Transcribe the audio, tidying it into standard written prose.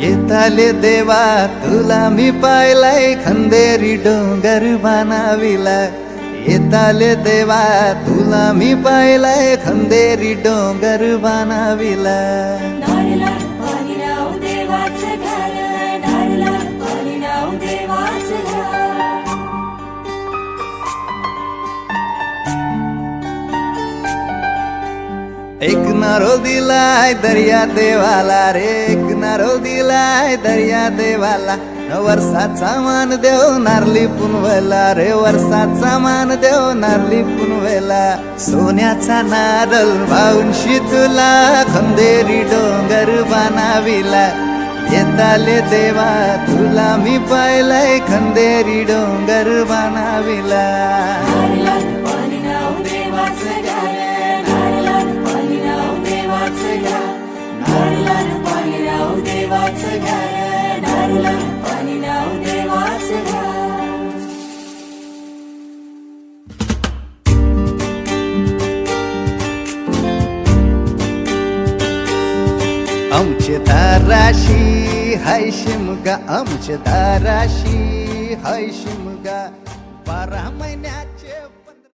येताले देवा तुला मी पाहिलाय खंदेरी डोंगर बनाविला येताले देवा तुला मी पाहिलाय खंदेरी डोंगर बनाविला एक नारो दिलाय दर्या देवाला रे एक नारो दिलाय दर्या देवाला वर्षाचा मान देव नारली पुनवेला रे वर्षाचा मान देव नारली पुनवेला सोन्याचा नारळ वाऊनशी तुला खंदेरी डोंगर बनाविला येताले देवा तुला मी पाहिलाय खंदेरी डोंगर बनाविला आमचे दाराशी हाय शिमगा आमचे दाराशी हाय शिमगा 12 महिन्यात